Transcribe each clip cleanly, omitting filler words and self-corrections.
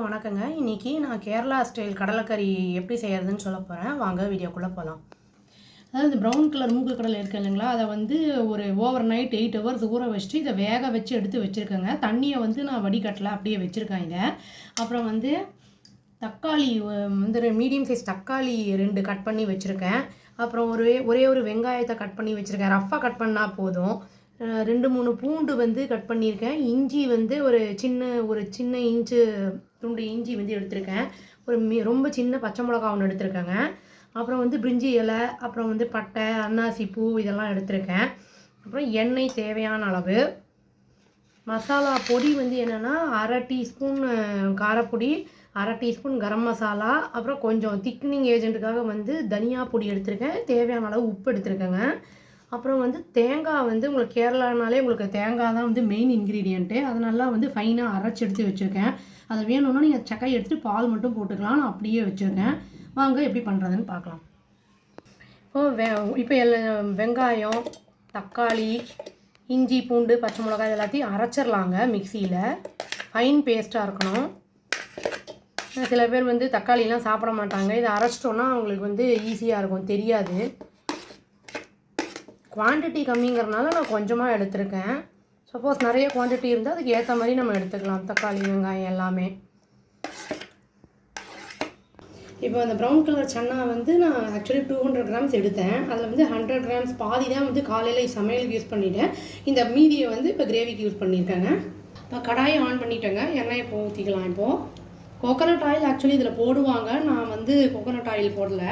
வணக்கங்க. இன்னைக்கு நான் கேரளா ஸ்டைல் கடலைக்கறி எப்படி செய்யறதுன்னு சொல்ல போகிறேன். வாங்க வீடியோக்குள்ளே போகலாம். அதாவது இந்த ப்ரௌன் கலர் மூக்கு கடலை இருக்கு இல்லைங்களா, அதை வந்து ஒரு ஓவர் நைட் 8 ஹவர்ஸ் ஊற வச்சுட்டு இதை வேக வச்சு எடுத்து வச்சுருக்கேங்க. தண்ணியை வந்து நான் வடிகட்டல, அப்படியே வச்சுருக்கேன் இதை. அப்புறம் வந்து தக்காளி வந்து மீடியம் சைஸ் தக்காளி 2 கட் பண்ணி வச்சுருக்கேன். அப்புறம் ஒரே ஒரு வெங்காயத்தை கட் பண்ணி வச்சுருக்கேன். ரஃப்பாக கட் பண்ணால் போதும். 2-3 பூண்டு வந்து கட் பண்ணியிருக்கேன். இஞ்சி வந்து ஒரு சின்ன இன்ச்சு துண்டு இஞ்சி வந்து எடுத்திருக்கேன். ரொம்ப சின்ன பச்சை மிளகா ஒன்று எடுத்திருக்கேங்க. அப்புறம் வந்து பிரிஞ்சி இலை, அப்புறம் வந்து பட்டை, அன்னாசி பூ இதெல்லாம் எடுத்திருக்கேன். அப்புறம் எண்ணெய் தேவையான அளவு. மசாலா பொடி வந்து என்னென்னா 1/2 டீஸ்பூன் காரப்பொடி, 1/2 டீஸ்பூன் கரம் மசாலா, அப்புறம் கொஞ்சம் திக்னிங் ஏஜென்ட்டுக்காக வந்து தனியா பொடி எடுத்திருக்கேன். தேவையான அளவு உப்பு எடுத்திருக்கேங்க. அப்புறம் வந்து தேங்காய் வந்து உங்களுக்கு கேரளானாலே உங்களுக்கு தேங்காய் தான் வந்து மெயின் இன்க்ரீடியண்ட்டு. அதை நல்லா வந்து ஃபைனாக அரைச்சி எடுத்து வச்சுருக்கேன். அதை வேணும்னா நீங்கள் சக்கையை எடுத்துகிட்டு பால் மட்டும் போட்டுக்கலாம். நான் அப்படியே வச்சுருக்கேன். வாங்க எப்படி பண்ணுறதுன்னு பார்க்கலாம். இப்போ வெங்காயம், தக்காளி, இஞ்சி, பூண்டு, பச்சை மிளகாய் எல்லாத்தையும் அரைச்சிடலாங்க மிக்சியில். ஃபைன் பேஸ்ட்டாக இருக்கணும். சில பேர் வந்து தக்காளிலாம் சாப்பிட மாட்டாங்க. இதை அரைச்சிட்டோன்னா அவங்களுக்கு வந்து ஈஸியாக இருக்கும், தெரியாது. குவான்டிட்டி கம்மிங்கிறதுனால நான் கொஞ்சமாக எடுத்திருக்கேன். சப்போஸ் நிறைய குவான்டிட்டி இருந்தால் அதுக்கு ஏற்ற மாதிரி நம்ம எடுத்துக்கலாம், தக்காளி வெங்காயம் எல்லாமே. இப்போ அந்த ப்ரௌன் கலர் சன்னா வந்து நான் ஆக்சுவலி 200 கிராம்ஸ் எடுத்தேன். அதில் வந்து 100 கிராம்ஸ் பாதி தான் வந்து காலையில் சமையலுக்கு யூஸ் பண்ணிவிட்டேன். இந்த மீதியை வந்து இப்போ கிரேவிக்கு யூஸ் பண்ணியிருக்கேங்க. இப்போ கடாயை ஆன் பண்ணிட்டேங்க. எண்ணெயை ஊற்றிக்கலாம். இப்போது கோகோனட் ஆயில் ஆக்சுவலி இதில் போடுவாங்க. நான் வந்து கோகோனட் ஆயில் போடல.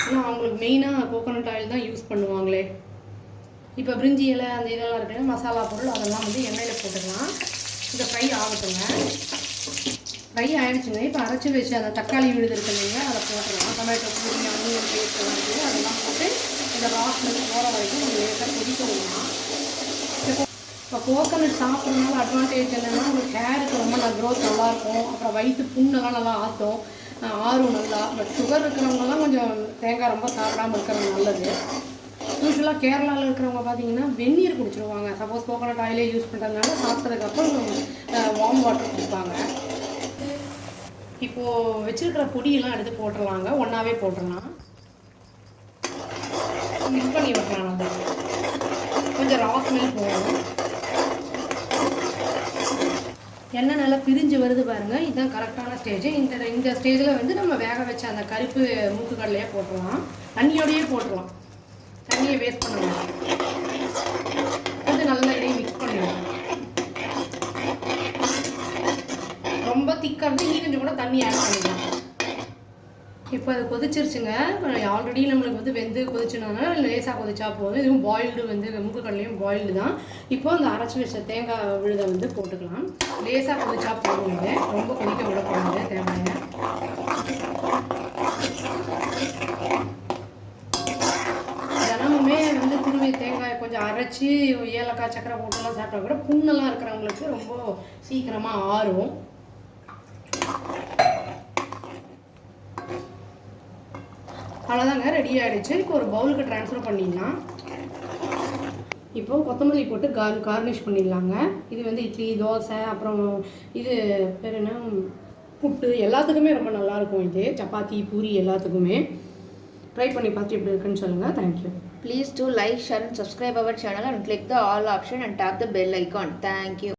ஆனால் அவங்களுக்கு மெயினாக கோகோனட் ஆயில் தான் யூஸ் பண்ணுவாங்களே. இப்போ பிரிஞ்சி இலை அந்த இதெல்லாம் இருக்குல்ல, மசாலா பொருள் அதெல்லாம் வந்து எண்ணெயில் போட்டுக்கலாம். இந்த ஃப்ரை ஆகட்டுங்க. ஃப்ரை ஆகிடுச்சுங்க. இப்போ அரைச்சி வச்சு அந்த தக்காளி விழுது இருக்கு இல்லைங்க, அதை போட்டுடலாம். டொமேட்டோ பூரி, ஆனியன் பேஸ்ட் எல்லாம் இருக்குது, அதெல்லாம் போட்டு இந்த ராஸ்மெல் போகிற வரைக்கும் நம்ம லேசாக கொதிக்க விடலாம். இப்போ கோகோனட் சாப்பிட்றதுனால அட்வான்டேஜ் என்னென்னா உங்களுக்கு ஹேருக்கு ரொம்ப நல்லா க்ரோத் நல்லாயிருக்கும். அப்புறம் வயிற்று புண்ணெல்லாம் நல்லா ஆற்றும், ஆறும் நல்லா. பட் சுகர் இருக்கிறவங்கலாம் கொஞ்சம் தேங்காய் ரொம்ப சாப்பிடாமல் இருக்கிறது நல்லது. யூஸ்வலாக கேரளாவில் இருக்கிறவங்க பார்த்தீங்கன்னா வெந்நீர் குடிச்சிருவாங்க. சப்போஸ் கோகோனட் ஆயிலே யூஸ் பண்ணுறதுனால சாப்பிட்டதுக்கப்புறம் வார்ம் வாட்டர் குடிப்பாங்க. இப்போது வச்சுருக்கிற பொடியெல்லாம் எடுத்து போட்டுடலாங்க. ஒன்றாவே போட்டுடலாம். மிக்ஸ் பண்ணி விட்டுலாம். நம்ம கொஞ்சம் ரா ஸ்மெல் போகணும். எண்ணெய் நல்லா பிரிஞ்சு வருது பாருங்கள். இதுதான் கரெக்டான ஸ்டேஜ். இந்த ஸ்டேஜில் வந்து நம்ம வேக வச்ச அந்த கருப்பு மூக்குக்கடலையே போட்டுடலாம். தண்ணியோடையே போட்டுடலாம். தண்ணியை வேஸ்ட் பண்ணலாம். கொஞ்சம் நல்லா இதையும் மிக்ஸ் பண்ணிடலாம். ரொம்ப திக்காக இருந்து இன்னும் கொஞ்சம் கூட தண்ணி ஆட் பண்ணிடலாம். இப்போ அது கொதிச்சிருச்சுங்க. ஆல்ரெடி நம்மளுக்கு வந்து வெந்து கொதிச்சுனால லேசாக கொதிச்சா போதும். இதுவும் பாயில்டு வந்து மூக்குக்கடலையும் பாயில்டு தான். இப்போ அந்த அரைச்சி வச்ச தேங்காய் விழுதை வந்து போட்டுக்கலாம். லேசாக கொதிச்சா போதும். இது ரொம்ப கொதிக்க விடக்கூடாது தேங்காயை. தினமுமே வந்து துருவி தேங்காயை கொஞ்சம் அரைச்சி ஏலக்காய் சக்கரை போட்டுலாம் சாப்பிட்டா கூட புண்ணெல்லாம் இருக்கிறவங்களுக்கு ரொம்ப சீக்கிரமாக ஆறும். அவ்வளோதாங்க, ரெடி ஆகிடுச்சு. இப்போ ஒரு பவுலுக்கு ட்ரான்ஸ்ஃபர் பண்ணிடலாம். இப்போது கொத்தமல்லி போட்டு கார்னிஷ் பண்ணிடலாங்க. இது வந்து இட்லி, தோசை, அப்புறம் இது பேர் என்ன, புட்டு எல்லாத்துக்குமே ரொம்ப நல்லாயிருக்கும். இது சப்பாத்தி, பூரி எல்லாத்துக்குமே ட்ரை பண்ணி பார்த்து எப்படி இருக்குன்னு சொல்லுங்கள். Thank you. Please do like, share and subscribe our channel and click the all option and tap the bell icon. Thank you.